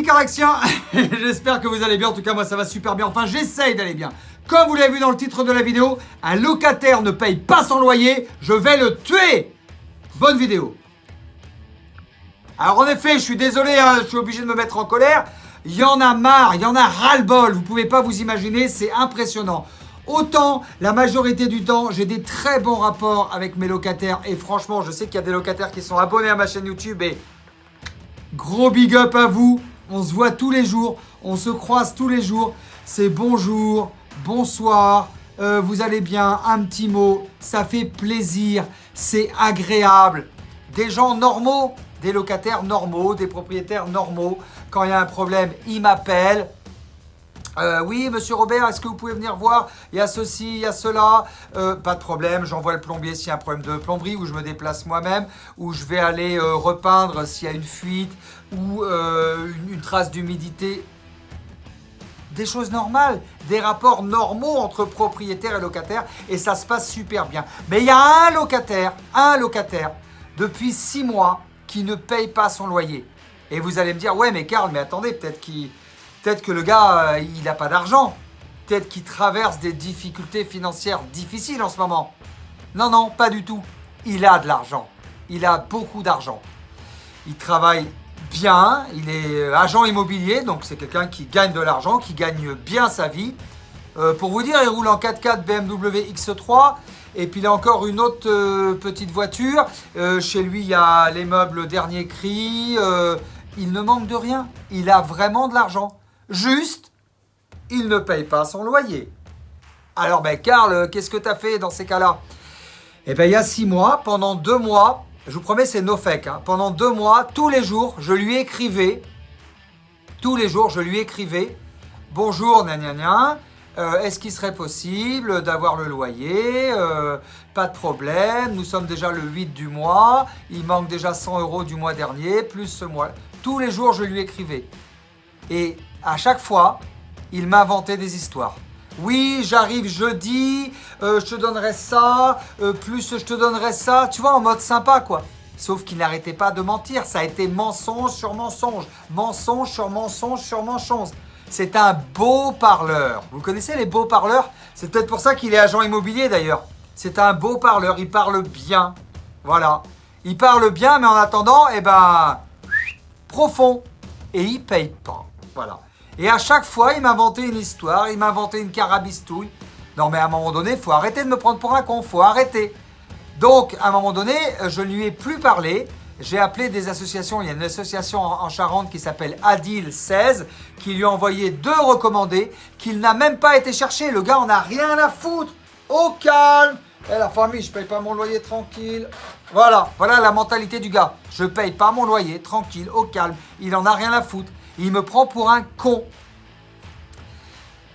petit Carexien, j'espère que vous allez bien, en tout cas moi ça va super bien, enfin j'essaye d'aller bien. Comme vous l'avez vu dans le titre de la vidéo, un locataire ne paye pas son loyer, je vais le tuer. Bonne vidéo. Alors en effet, je suis désolé, hein, je suis obligé de me mettre en colère. Il y en a marre, il y en a ras-le-bol, vous pouvez pas vous imaginer, c'est impressionnant. Autant, la majorité du temps, j'ai des très bons rapports avec mes locataires et franchement, je sais qu'il y a des locataires qui sont abonnés à ma chaîne YouTube et gros big up à vous. On se voit tous les jours, on se croise tous les jours. C'est bonjour, bonsoir, vous allez bien, un petit mot, ça fait plaisir, c'est agréable. Des gens normaux, des locataires normaux, des propriétaires normaux. Quand il y a un problème, ils m'appellent. Oui, monsieur Robert, est-ce que vous pouvez venir voir? Il y a ceci, il y a cela. Pas de problème, j'envoie le plombier s'il y a un problème de plomberie, ou je me déplace moi-même, ou je vais aller repeindre s'il y a une fuite, ou une trace d'humidité. Des choses normales, des rapports normaux entre propriétaires et locataires, et ça se passe super bien. Mais il y a un locataire, depuis 6 mois, qui ne paye pas son loyer. Et vous allez me dire, ouais mais Karl, mais attendez, peut-être que le gars, il n'a pas d'argent. Peut-être qu'il traverse des difficultés financières difficiles en ce moment. Non, non, pas du tout. Il a de l'argent. Il a beaucoup d'argent. Il travaille bien. Il est agent immobilier. Donc, c'est quelqu'un qui gagne de l'argent, qui gagne bien sa vie. Pour vous dire, il roule en 4x4 BMW X3. Et puis, il a encore une autre petite voiture. Chez lui, il y a les meubles dernier cri. Il ne manque de rien. Il a vraiment de l'argent. Juste, il ne paye pas son loyer. Alors, ben, Karl, qu'est-ce que tu as fait dans ces cas-là? Eh bien, il y a 6 mois, pendant 2 mois, je vous promets, c'est no fake, hein, pendant 2 mois, tous les jours, je lui écrivais, bonjour, gna gna gna, est-ce qu'il serait possible d'avoir le loyer? Pas de problème, nous sommes déjà le 8 du mois, il manque déjà 100 € du mois dernier, plus ce mois. Tous les jours, je lui écrivais. Et à chaque fois, il m'inventait des histoires. Oui, j'arrive jeudi, je te donnerai ça, plus je te donnerai ça. Tu vois, en mode sympa, quoi. Sauf qu'il n'arrêtait pas de mentir. Ça a été mensonge sur mensonge. Mensonge sur mensonge sur mensonge. C'est un beau parleur. Vous connaissez les beaux parleurs? C'est peut-être pour ça qu'il est agent immobilier, d'ailleurs. C'est un beau parleur. Il parle bien. Voilà. Il parle bien, mais en attendant, eh ben, profond. Et il paye pas. Voilà. Et à chaque fois, il m'inventait une histoire, il m'inventait une carabistouille. Non, mais à un moment donné, il faut arrêter de me prendre pour un con, il faut arrêter. Donc, à un moment donné, je ne lui ai plus parlé. J'ai appelé des associations. Il y a une association en Charente qui s'appelle Adil 16, qui lui a envoyé 2 recommandés, qu'il n'a même pas été chercher. Le gars en a rien à foutre. Au calme. Eh, la famille, je paye pas mon loyer, tranquille. Voilà la mentalité du gars. Je paye pas mon loyer, tranquille, au calme. Il en a rien à foutre. Il me prend pour un con.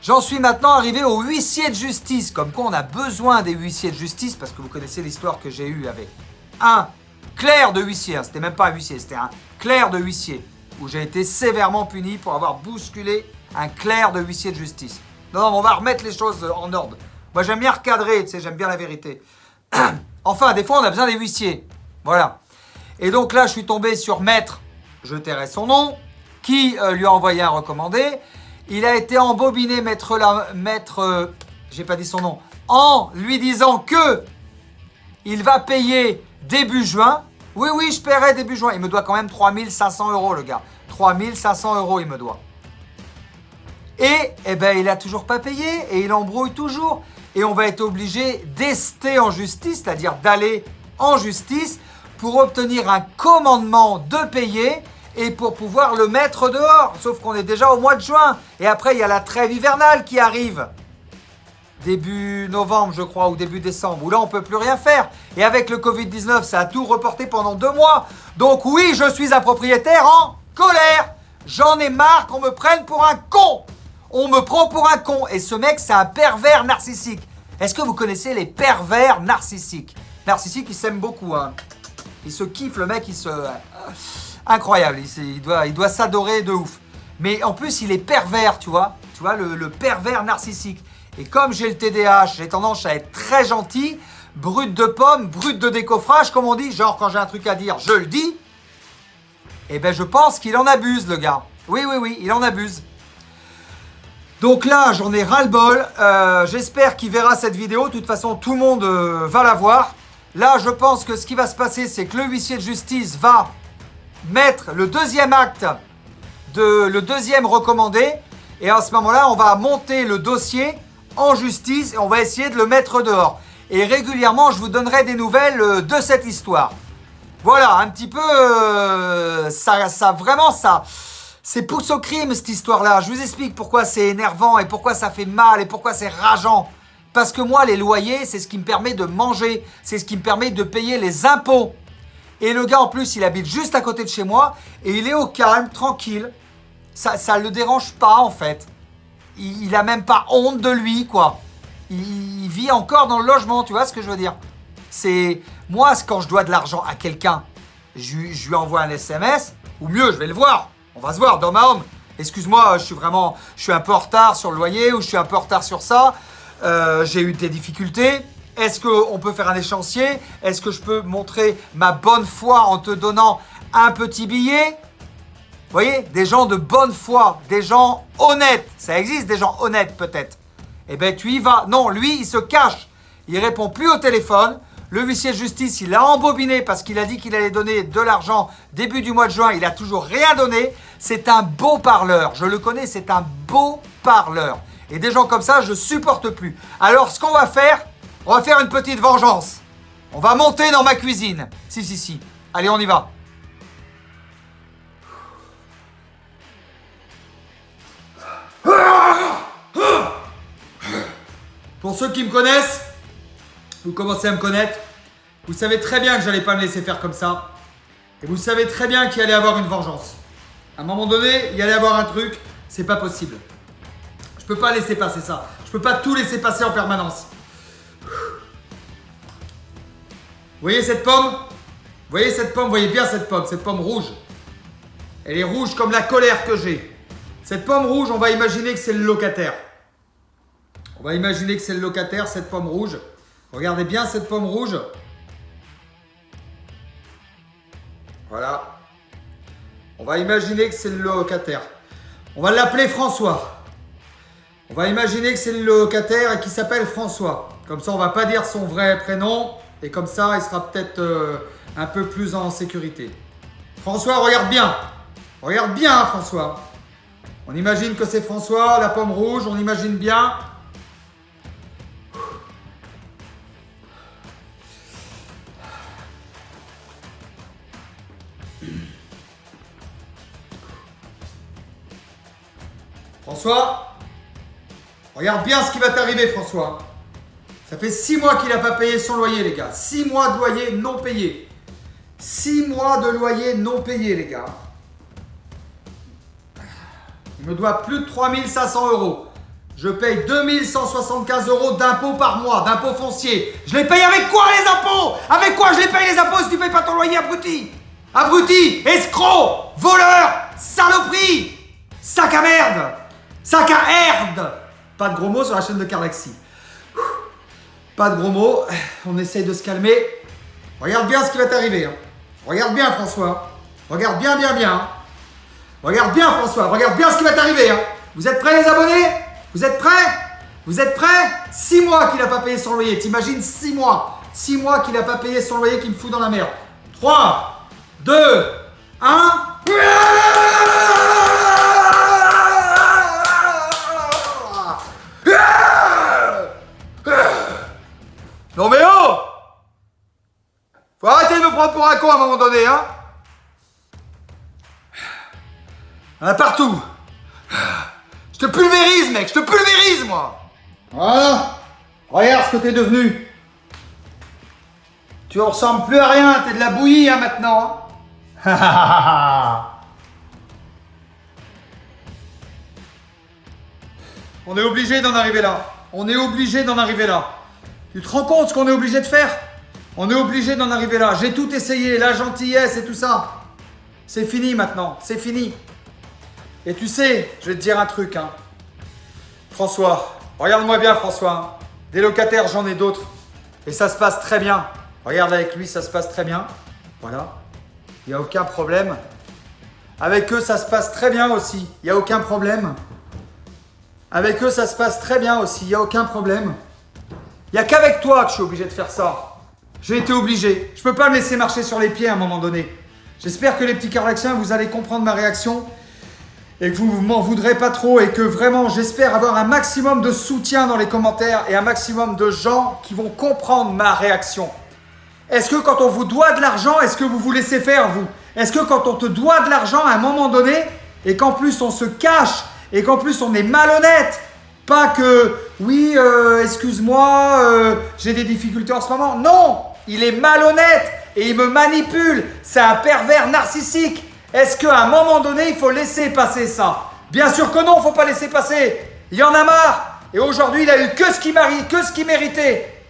J'en suis maintenant arrivé au huissier de justice. Comme quoi on a besoin des huissiers de justice, parce que vous connaissez l'histoire que j'ai eue avec un clerc de huissier. C'était même pas un huissier, c'était un clerc de huissier. Où j'ai été sévèrement puni pour avoir bousculé un clerc de huissier de justice. Non, on va remettre les choses en ordre. Moi j'aime bien recadrer, tu sais, j'aime bien la vérité. Enfin, des fois on a besoin des huissiers. Voilà. Et donc là, je suis tombé sur Maître, je tairai son nom, qui lui a envoyé un recommandé. Il a été embobiné, maître, j'ai pas dit son nom, en lui disant que il va payer début juin. Oui, je paierai début juin. Il me doit quand même 3500 €, le gars. 3500 € il me doit. Et eh ben, il a toujours pas payé et il embrouille toujours. Et on va être obligé d'ester en justice, c'est-à-dire d'aller en justice pour obtenir un commandement de payer et pour pouvoir le mettre dehors. Sauf qu'on est déjà au mois de juin. Et après, il y a la trêve hivernale qui arrive. Début novembre, je crois, ou début décembre, où là, on ne peut plus rien faire. Et avec le Covid-19, ça a tout reporté pendant 2 mois. Donc oui, je suis un propriétaire en colère. J'en ai marre qu'on me prenne pour un con. On me prend pour un con. Et ce mec, c'est un pervers narcissique. Est-ce que vous connaissez les pervers narcissiques? Narcissique, il s'aime beaucoup, hein. Il se kiffe, le mec, il se... Incroyable, il doit s'adorer de ouf. Mais en plus, il est pervers, tu vois. Tu vois, le pervers narcissique. Et comme j'ai le TDAH, j'ai tendance à être très gentil, brut de pomme, brut de décoffrage, comme on dit. Genre, quand j'ai un truc à dire, je le dis. Eh ben, je pense qu'il en abuse, le gars. Oui, oui, oui, il en abuse. Donc là, j'en ai ras-le-bol. J'espère qu'il verra cette vidéo. De toute façon, tout le monde va la voir. Là, je pense que ce qui va se passer, c'est que le huissier de justice va mettre le deuxième acte, le deuxième recommandé. Et à ce moment-là, on va monter le dossier en justice et on va essayer de le mettre dehors. Et régulièrement, je vous donnerai des nouvelles de cette histoire. Voilà, un petit peu, c'est pousse au crime cette histoire-là. Je vous explique pourquoi c'est énervant et pourquoi ça fait mal et pourquoi c'est rageant. Parce que moi, les loyers, c'est ce qui me permet de manger, c'est ce qui me permet de payer les impôts. Et le gars, en plus, il habite juste à côté de chez moi et il est au calme, tranquille. Ça le dérange pas, en fait. Il a même pas honte de lui, quoi. Il vit encore dans le logement, tu vois ce que je veux dire? C'est moi, quand je dois de l'argent à quelqu'un, je lui envoie un SMS, ou mieux, je vais le voir. On va se voir d'homme à homme. Excuse-moi, je suis un peu en retard sur le loyer ou je suis un peu en retard sur ça. J'ai eu des difficultés. Est-ce qu'on peut faire un échéancier? Est-ce que je peux montrer ma bonne foi en te donnant un petit billet? Vous voyez, des gens de bonne foi, des gens honnêtes. Ça existe des gens honnêtes peut-être. Eh bien, tu y vas. Non, lui, il se cache. Il répond plus au téléphone. Le huissier de justice, il a embobiné parce qu'il a dit qu'il allait donner de l'argent début du mois de juin. Il a toujours rien donné. C'est un beau parleur. Je le connais, c'est un beau parleur. Et des gens comme ça, je supporte plus. Alors, ce qu'on va faire une petite vengeance. On va monter dans ma cuisine. Si. Allez, on y va. Pour ceux qui me connaissent, vous commencez à me connaître, vous savez très bien que je n'allais pas me laisser faire comme ça. Et vous savez très bien qu'il allait y avoir une vengeance. À un moment donné, il y allait y avoir un truc, c'est pas possible. Je peux pas laisser passer ça. Je peux pas tout laisser passer en permanence. Vous voyez cette pomme? Vous voyez cette pomme? Vous voyez bien cette pomme rouge. Elle est rouge comme la colère que j'ai. Cette pomme rouge, on va imaginer que c'est le locataire. On va imaginer que c'est le locataire, cette pomme rouge. Regardez bien cette pomme rouge. Voilà. On va imaginer que c'est le locataire. On va l'appeler François. On va imaginer que c'est le locataire et qu'il s'appelle François. Comme ça, on ne va pas dire son vrai prénom. Et comme ça, il sera peut-être un peu plus en sécurité. François, regarde bien. Regarde bien, François. On imagine que c'est François, la pomme rouge. On imagine bien. François, regarde bien ce qui va t'arriver, François. Ça fait 6 mois qu'il n'a pas payé son loyer, les gars. 6 mois de loyer non payé. 6 mois de loyer non payé, les gars. Il me doit plus de 3 500 €. Je paye 2 175 € d'impôts par mois, d'impôts fonciers. Je les paye avec quoi, les impôts? Avec quoi je les paye, les impôts, si tu payes pas ton loyer, abruti? Abruti, escroc, voleur, saloperie, sac à merde. Sac à herde. Pas de gros mots sur la chaîne de Carlaxi. Pas de gros mots. On essaye de se calmer. Regarde bien ce qui va t'arriver. Hein. Regarde bien, François. Regarde bien. Regarde bien, François. Regarde bien ce qui va t'arriver. Hein. Vous êtes prêts, les abonnés? Vous êtes prêts? Vous êtes prêts? 6 mois qu'il n'a pas payé son loyer. T'imagines 6 mois. 6 mois qu'il n'a pas payé son loyer qui me fout dans la merde. 3, 2, 1. Non mais oh! Faut arrêter de me prendre pour un con à un moment donné, hein? Il y en a partout! Je te pulvérise, mec! Je te pulvérise, moi! Voilà! Regarde ce que t'es devenu! Tu ressembles plus à rien, t'es de la bouillie, hein, maintenant! On est obligé d'en arriver là! On est obligé d'en arriver là! Tu te rends compte ce qu'on est obligé de faire? On est obligé d'en arriver là. J'ai tout essayé, la gentillesse et tout ça. C'est fini maintenant, c'est fini. Et tu sais, je vais te dire un truc. Hein. François, regarde-moi bien François. Des locataires, j'en ai d'autres. Et ça se passe très bien. Regarde avec lui, ça se passe très bien. Voilà. Il n'y a aucun problème. Avec eux, ça se passe très bien aussi. Il n'y a aucun problème. Avec eux, ça se passe très bien aussi. Il n'y a aucun problème. Il n'y a qu'avec toi que je suis obligé de faire ça. J'ai été obligé. Je ne peux pas me laisser marcher sur les pieds à un moment donné. J'espère que les petits carlaxiens, vous allez comprendre ma réaction et que vous m'en voudrez pas trop et que vraiment, j'espère avoir un maximum de soutien dans les commentaires et un maximum de gens qui vont comprendre ma réaction. Est-ce que quand on vous doit de l'argent, est-ce que vous vous laissez faire, vous? Est-ce que quand on te doit de l'argent à un moment donné et qu'en plus on se cache et qu'en plus on est malhonnête, pas que, oui, excuse-moi, j'ai des difficultés en ce moment. Non, il est malhonnête et il me manipule. C'est un pervers narcissique. Est-ce qu'à un moment donné, il faut laisser passer ça? Bien sûr que non, il ne faut pas laisser passer. Il y en a marre. Et aujourd'hui, il a eu que ce qu'il méritait.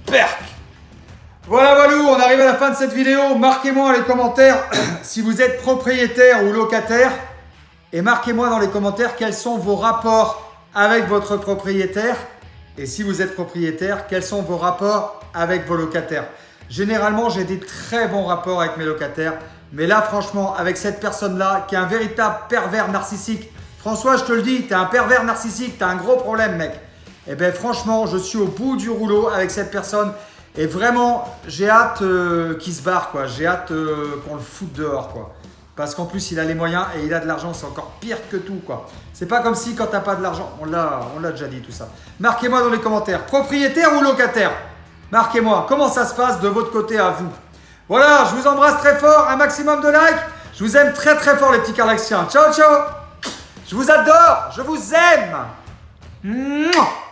Berk. Voilà, Walou, on arrive à la fin de cette vidéo. Marquez-moi dans les commentaires si vous êtes propriétaire ou locataire. Et marquez-moi dans les commentaires quels sont vos rapports avec votre propriétaire. Et si vous êtes propriétaire, quels sont vos rapports avec vos locataires. Généralement, j'ai des très bons rapports avec mes locataires. Mais là, franchement, avec cette personne-là, qui est un véritable pervers narcissique. François, je te le dis, t'es un pervers narcissique, t'as un gros problème, mec. Eh bien, franchement, je suis au bout du rouleau avec cette personne. Et vraiment, j'ai hâte qu'il se barre, quoi. J'ai hâte qu'on le foute dehors, quoi. Parce qu'en plus, il a les moyens et il a de l'argent. C'est encore pire que tout, quoi. C'est pas comme si quand t'as pas de l'argent. On l'a déjà dit, tout ça. Marquez-moi dans les commentaires. Propriétaire ou locataire? Marquez-moi. Comment ça se passe de votre côté à vous? Voilà, je vous embrasse très fort. Un maximum de likes. Je vous aime très très fort, les petits carlaxiens. Ciao, ciao. Je vous adore. Je vous aime. Mouah.